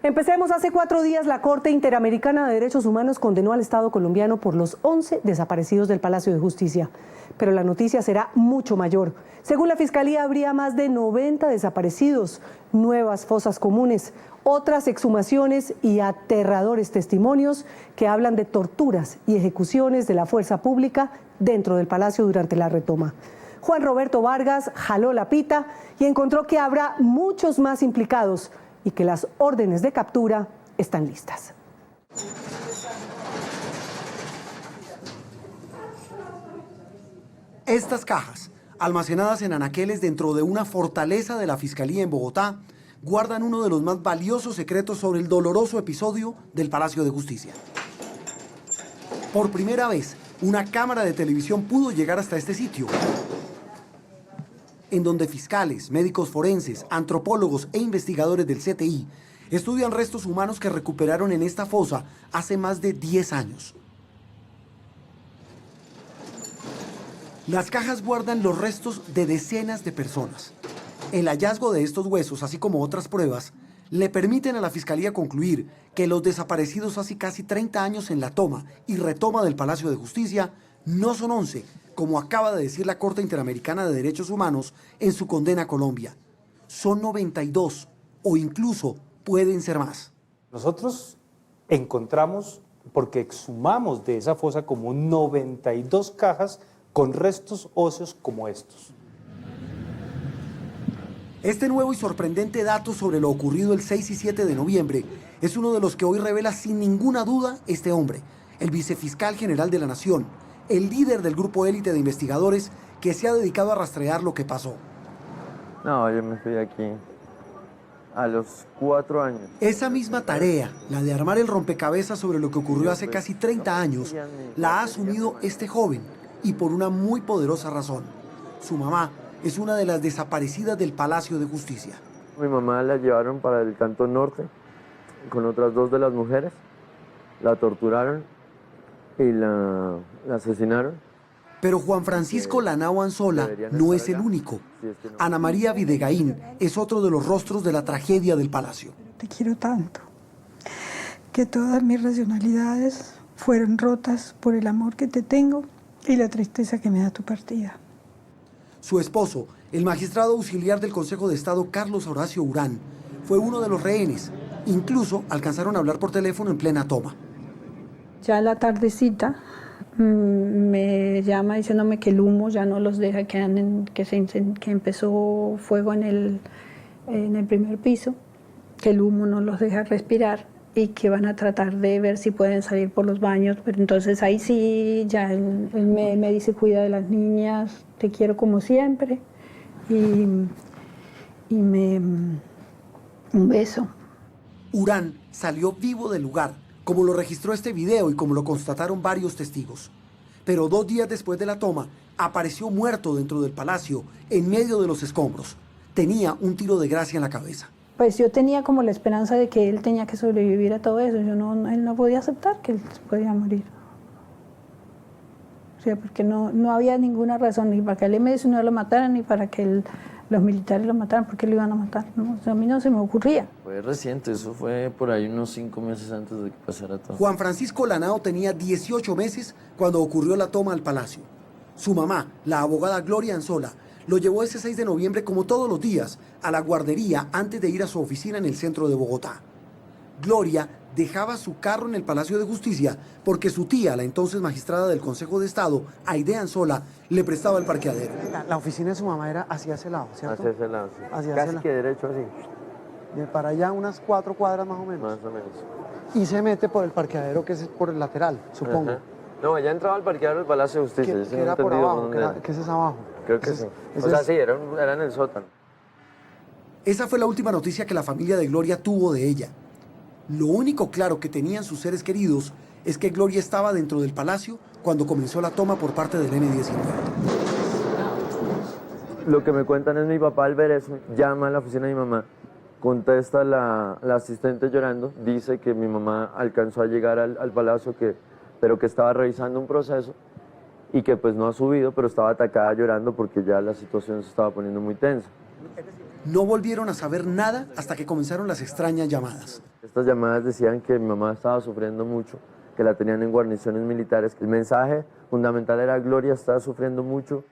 Empecemos. Hace 4 días la Corte Interamericana de Derechos Humanos condenó al Estado colombiano por los 11 desaparecidos del Palacio de Justicia. Pero la noticia será mucho mayor. Según la Fiscalía, habría más de 90 desaparecidos, nuevas fosas comunes, otras exhumaciones y aterradores testimonios que hablan de torturas y ejecuciones de la fuerza pública dentro del Palacio durante la retoma. Juan Roberto Vargas jaló la pita y encontró que habrá muchos más implicados y que las órdenes de captura están listas. Estas cajas, almacenadas en anaqueles dentro de una fortaleza de la Fiscalía en Bogotá, guardan uno de los más valiosos secretos sobre el doloroso episodio del Palacio de Justicia. Por primera vez, una cámara de televisión pudo llegar hasta este sitio, en donde fiscales, médicos forenses, antropólogos e investigadores del CTI estudian restos humanos que recuperaron en esta fosa hace más de 10 años. Las cajas guardan los restos de decenas de personas. El hallazgo de estos huesos, así como otras pruebas, le permiten a la Fiscalía concluir que los desaparecidos hace casi 30 años en la toma y retoma del Palacio de Justicia no son 11, como acaba de decir la Corte Interamericana de Derechos Humanos en su condena a Colombia. Son 92, o incluso pueden ser más. Nosotros encontramos, porque exhumamos de esa fosa común 92 cajas con restos óseos como estos. Este nuevo y sorprendente dato sobre lo ocurrido el 6 y 7 de noviembre es uno de los que hoy revela sin ninguna duda este hombre, el vicefiscal general de la Nación, el líder del grupo élite de investigadores que se ha dedicado a rastrear lo que pasó. No, yo me fui de aquí a los 4 años. Esa misma tarea, la de armar el rompecabezas sobre lo que ocurrió hace casi 30 años, la ha asumido este joven, y por una muy poderosa razón. Su mamá es una de las desaparecidas del Palacio de Justicia. Mi mamá la llevaron para el Cantón Norte con otras 2 de las mujeres, la torturaron y la asesinaron. Pero Juan Francisco Lanao Anzola no es el único. Ana María Videgaín es otro de los rostros de la tragedia del Palacio. Te quiero tanto, que todas mis racionalidades fueron rotas por el amor que te tengo y la tristeza que me da tu partida. Su esposo, el magistrado auxiliar del Consejo de Estado Carlos Horacio Urán, fue uno de los rehenes. Incluso alcanzaron a hablar por teléfono en plena toma. Ya en la tardecita me llama diciéndome que el humo ya no los deja, que empezó fuego en el primer piso, que el humo no los deja respirar y que van a tratar de ver si pueden salir por los baños. Pero entonces ahí sí, ya él me dice: cuida de las niñas, te quiero como siempre, y un beso. Urán salió vivo del lugar, como lo registró este video y como lo constataron varios testigos. Pero 2 días después de la toma, apareció muerto dentro del palacio, en medio de los escombros. Tenía un tiro de gracia en la cabeza. Pues yo tenía como la esperanza de que él tenía que sobrevivir a todo eso. Él no podía aceptar que él podía morir. O sea, porque no había ninguna razón ni para que el M-19 lo mataran ni para que los militares lo mataran, porque lo iban a matar, ¿no? O sea, a mí no se me ocurría. Fue reciente, eso fue por ahí unos 5 meses antes de que pasara todo. Juan Francisco Lanao tenía 18 meses cuando ocurrió la toma al palacio. Su mamá, la abogada Gloria Anzola, lo llevó ese 6 de noviembre, como todos los días, a la guardería antes de ir a su oficina en el centro de Bogotá. Gloria dejaba su carro en el Palacio de Justicia porque su tía, la entonces magistrada del Consejo de Estado, Aide Anzola, le prestaba el parqueadero. La oficina de su mamá era hacia ese lado, ¿cierto? Hacia ese lado, sí. Casi que derecho así. De para allá unas 4 cuadras más o menos. Más o menos. Y se mete por el parqueadero, que es por el lateral, supongo. Ajá. No, ella entraba al parqueadero del Palacio de Justicia. Que era por abajo, que ese es abajo. Creo que sí. O sea, sí, era en el sótano. Esa fue la última noticia que la familia de Gloria tuvo de ella. Lo único claro que tenían sus seres queridos es que Gloria estaba dentro del palacio cuando comenzó la toma por parte del M-19. Lo que me cuentan es mi papá al ver eso, llama a la oficina de mi mamá, contesta la asistente llorando, dice que mi mamá alcanzó a llegar al palacio, pero que estaba revisando un proceso y que pues no ha subido, pero estaba atacada llorando porque ya la situación se estaba poniendo muy tensa. Es decir, No volvieron a saber nada hasta que comenzaron las extrañas llamadas. Estas llamadas decían que mi mamá estaba sufriendo mucho, que la tenían en guarniciones militares. El mensaje fundamental era: Gloria está sufriendo mucho.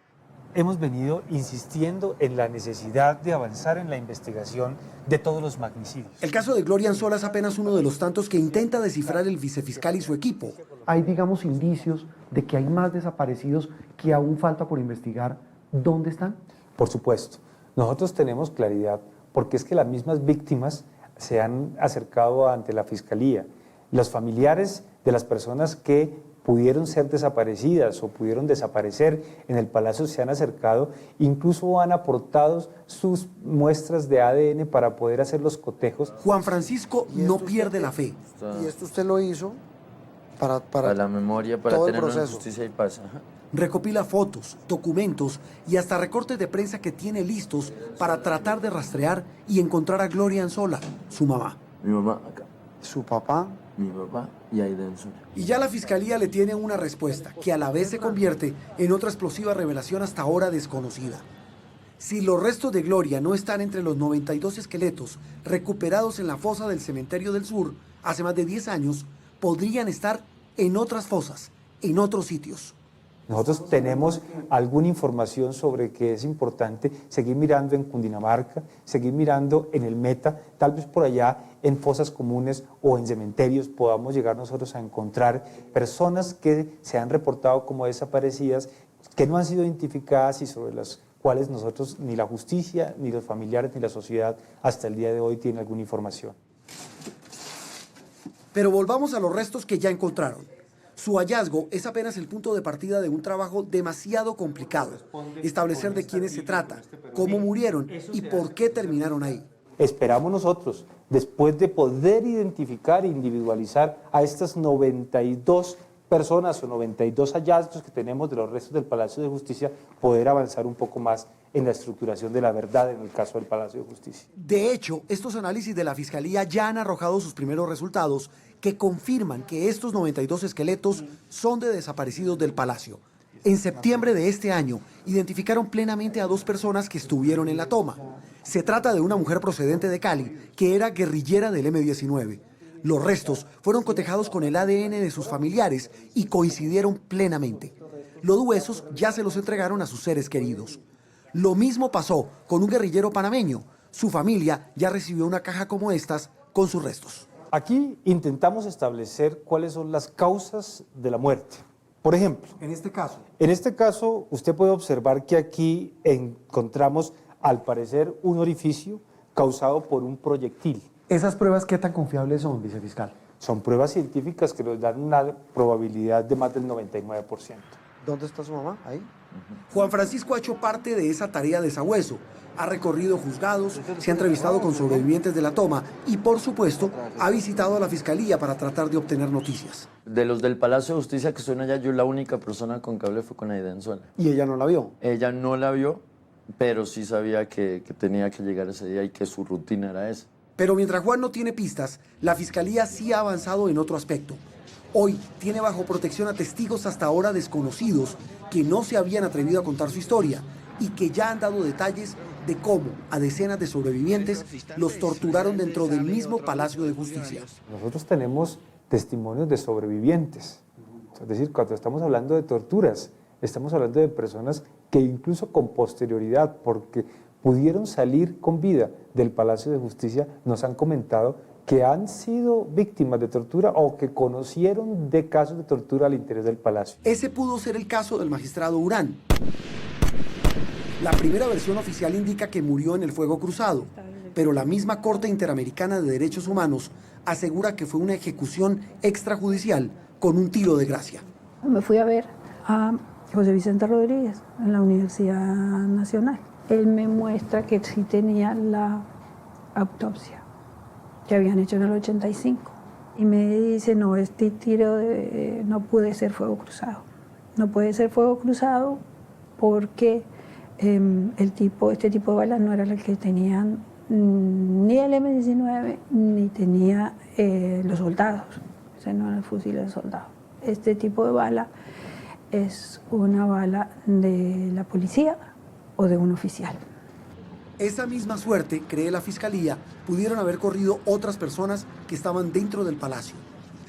Hemos venido insistiendo en la necesidad de avanzar en la investigación de todos los magnicidios. El caso de Gloria Anzola es apenas uno de los tantos que intenta descifrar el vicefiscal y su equipo. Hay, digamos, indicios de que hay más desaparecidos que aún falta por investigar. ¿Dónde están? Por supuesto, nosotros tenemos claridad porque es que las mismas víctimas se han acercado ante la Fiscalía. Los familiares de las personas que pudieron ser desaparecidas o pudieron desaparecer en el Palacio se han acercado, incluso han aportado sus muestras de ADN para poder hacer los cotejos. Juan Francisco no pierde la fe. Y esto usted lo hizo Para la memoria, para todo el tenerlo en proceso. justicia y paz. Ajá. Recopila fotos, documentos y hasta recortes de prensa que tiene listos para tratar de rastrear y encontrar a Gloria Anzola, su mamá. Mi mamá acá, Su papá. mi papá y Aida Anzola. Y ya la Fiscalía le tiene una respuesta que a la vez se convierte en otra explosiva revelación hasta ahora desconocida. Si los restos de Gloria no están entre los 92 esqueletos recuperados en la fosa del Cementerio del Sur hace más de 10 años, podrían estar en otras fosas, en otros sitios. Nosotros tenemos alguna información sobre que es importante seguir mirando en Cundinamarca, seguir mirando en el Meta, tal vez por allá en fosas comunes o en cementerios podamos llegar nosotros a encontrar personas que se han reportado como desaparecidas, que no han sido identificadas y sobre las cuales nosotros, ni la justicia, ni los familiares, ni la sociedad hasta el día de hoy tienen alguna información. Pero volvamos a los restos que ya encontraron. Su hallazgo es apenas el punto de partida de un trabajo demasiado complicado. Establecer de quiénes se trata, cómo murieron y por qué terminaron ahí. Esperamos nosotros, después de poder identificar e individualizar a estas 92 personas o 92 hallazgos que tenemos de los restos del Palacio de Justicia, poder avanzar un poco más en la estructuración de la verdad en el caso del Palacio de Justicia. De hecho, estos análisis de la Fiscalía ya han arrojado sus primeros resultados que confirman que estos 92 esqueletos son de desaparecidos del Palacio. En septiembre de este año, identificaron plenamente a 2 personas que estuvieron en la toma. Se trata de una mujer procedente de Cali, que era guerrillera del M-19. Los restos fueron cotejados con el ADN de sus familiares y coincidieron plenamente. Los huesos ya se los entregaron a sus seres queridos. Lo mismo pasó con un guerrillero panameño. Su familia ya recibió una caja como estas con sus restos. Aquí intentamos establecer cuáles son las causas de la muerte. Por ejemplo, En este caso, usted puede observar que aquí encontramos, al parecer, un orificio causado por un proyectil. ¿Esas pruebas qué tan confiables son, vicefiscal? Son pruebas científicas que nos dan una probabilidad de más del 99%. ¿Dónde está su mamá? Ahí. Juan Francisco ha hecho parte de esa tarea de sabueso. Ha recorrido juzgados, se ha entrevistado con sobrevivientes de la toma y, por supuesto, ha visitado a la Fiscalía para tratar de obtener noticias. De los del Palacio de Justicia que suena allá, yo la única persona con que hablé fue con Aida Anzola. ¿Y ella no la vio? Ella no la vio, pero sí sabía que tenía que llegar ese día y que su rutina era esa. Pero mientras Juan no tiene pistas, la Fiscalía sí ha avanzado en otro aspecto. Hoy tiene bajo protección a testigos hasta ahora desconocidos que no se habían atrevido a contar su historia y que ya han dado detalles de cómo a decenas de sobrevivientes los torturaron dentro del mismo Palacio de Justicia. Nosotros tenemos testimonios de sobrevivientes. Es decir, cuando estamos hablando de torturas, estamos hablando de personas que incluso con posterioridad, porque pudieron salir con vida del Palacio de Justicia, nos han comentado que han sido víctimas de tortura o que conocieron de casos de tortura al interior del Palacio. Ese pudo ser el caso del magistrado Urán. La primera versión oficial indica que murió en el fuego cruzado, pero la misma Corte Interamericana de Derechos Humanos asegura que fue una ejecución extrajudicial con un tiro de gracia. Me fui a ver a José Vicente Rodríguez en la Universidad Nacional. Él me muestra que sí tenía la autopsia que habían hecho en el 85. Y me dice, no, este tiro no puede ser fuego cruzado. No puede ser fuego cruzado porque este tipo de balas no era el que tenían ni el M-19 ni tenía los soldados. O sea, no eran fusiles de soldados. Este tipo de bala es una bala de la policía o de un oficial. Esa misma suerte, cree la Fiscalía, pudieron haber corrido otras personas que estaban dentro del palacio.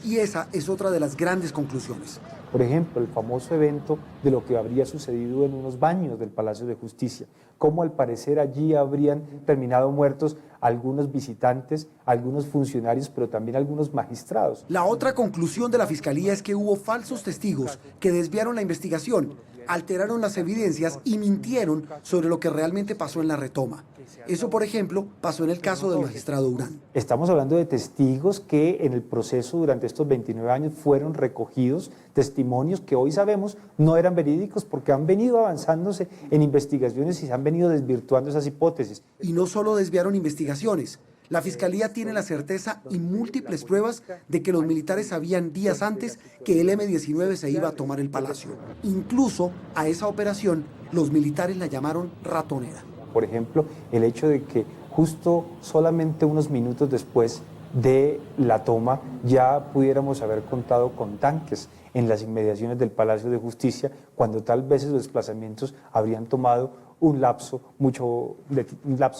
Y esa es otra de las grandes conclusiones. Por ejemplo, el famoso evento de lo que habría sucedido en unos baños del Palacio de Justicia, cómo al parecer allí habrían terminado muertos algunos visitantes, algunos funcionarios, pero también algunos magistrados. La otra conclusión de la Fiscalía es que hubo falsos testigos que desviaron la investigación, alteraron las evidencias y mintieron sobre lo que realmente pasó en la retoma. Eso, por ejemplo, pasó en el caso del magistrado Urán. Estamos hablando de testigos que en el proceso durante estos 29 años fueron recogidos, testimonios que hoy sabemos no eran verídicos porque han venido avanzándose en investigaciones y se han venido desvirtuando esas hipótesis. Y no solo desviaron investigaciones, la Fiscalía tiene la certeza y múltiples pruebas de que los militares sabían días antes que el M-19 se iba a tomar el palacio. Incluso a esa operación los militares la llamaron ratonera. Por ejemplo, el hecho de que justo solamente unos minutos después de la toma ya pudiéramos haber contado con tanques en las inmediaciones del Palacio de Justicia, cuando tal vez los desplazamientos habrían tomado un lapso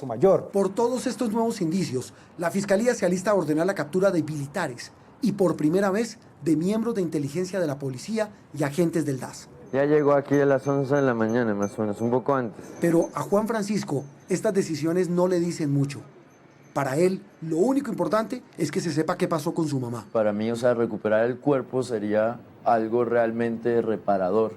mayor. Por todos estos nuevos indicios, la Fiscalía se alista a ordenar la captura de militares y por primera vez de miembros de inteligencia de la policía y agentes del DAS. Ya llegó aquí a las 11 de la mañana, más o menos, un poco antes. Pero a Juan Francisco estas decisiones no le dicen mucho. Para él, lo único importante es que se sepa qué pasó con su mamá. Para mí, recuperar el cuerpo sería algo realmente reparador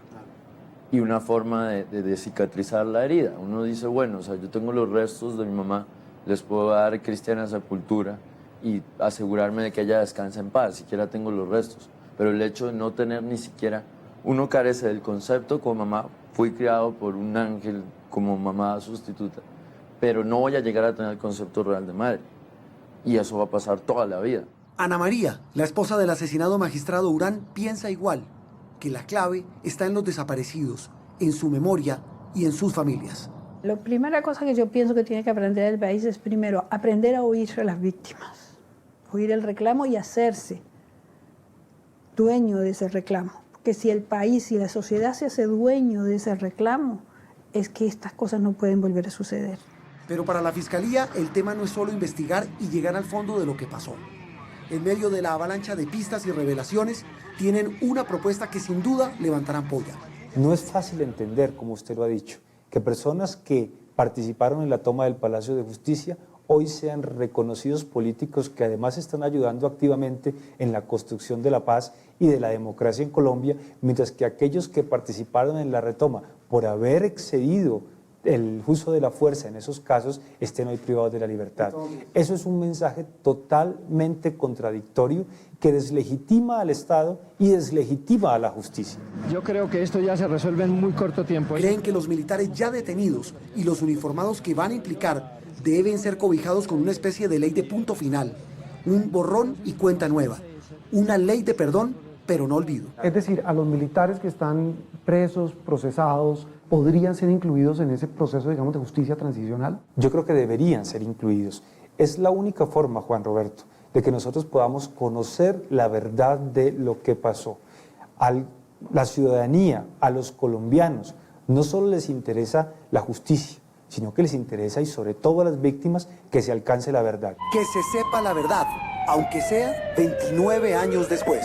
y una forma de cicatrizar la herida. Uno dice, bueno, yo tengo los restos de mi mamá, les puedo dar cristiana sepultura y asegurarme de que ella descansa en paz, siquiera tengo los restos. Pero el hecho de no tener ni siquiera, uno carece del concepto como mamá, fui criado por un ángel como mamá sustituta, pero no voy a llegar a tener el concepto real de madre. Y eso va a pasar toda la vida. Ana María, la esposa del asesinado magistrado Urán, piensa igual, que la clave está en los desaparecidos, en su memoria y en sus familias. La primera cosa que yo pienso que tiene que aprender el país es primero aprender a oír a las víctimas, oír el reclamo y hacerse dueño de ese reclamo. Porque si el país y la sociedad se hace dueño de ese reclamo, es que estas cosas no pueden volver a suceder. Pero para la Fiscalía el tema no es solo investigar y llegar al fondo de lo que pasó. En medio de la avalancha de pistas y revelaciones, tienen una propuesta que sin duda levantará ampolla. No es fácil entender, como usted lo ha dicho, que personas que participaron en la toma del Palacio de Justicia hoy sean reconocidos políticos que además están ayudando activamente en la construcción de la paz y de la democracia en Colombia, mientras que aquellos que participaron en la retoma por haber excedido el uso de la fuerza en esos casos estén hoy privados de la libertad. Eso es un mensaje totalmente contradictorio que deslegitima al Estado y deslegitima a la justicia. Yo creo que esto ya se resuelve en muy corto tiempo. Creen que los militares ya detenidos y los uniformados que van a implicar deben ser cobijados con una especie de ley de punto final, un borrón y cuenta nueva, una ley de perdón, pero no olvido. Es decir, a los militares que están presos, procesados, ¿podrían ser incluidos en ese proceso, digamos, de justicia transicional? Yo creo que deberían ser incluidos. Es la única forma, Juan Roberto, de que nosotros podamos conocer la verdad de lo que pasó. A la ciudadanía, a los colombianos, no solo les interesa la justicia, sino que les interesa, y sobre todo a las víctimas, que se alcance la verdad. Que se sepa la verdad, aunque sea 29 años después.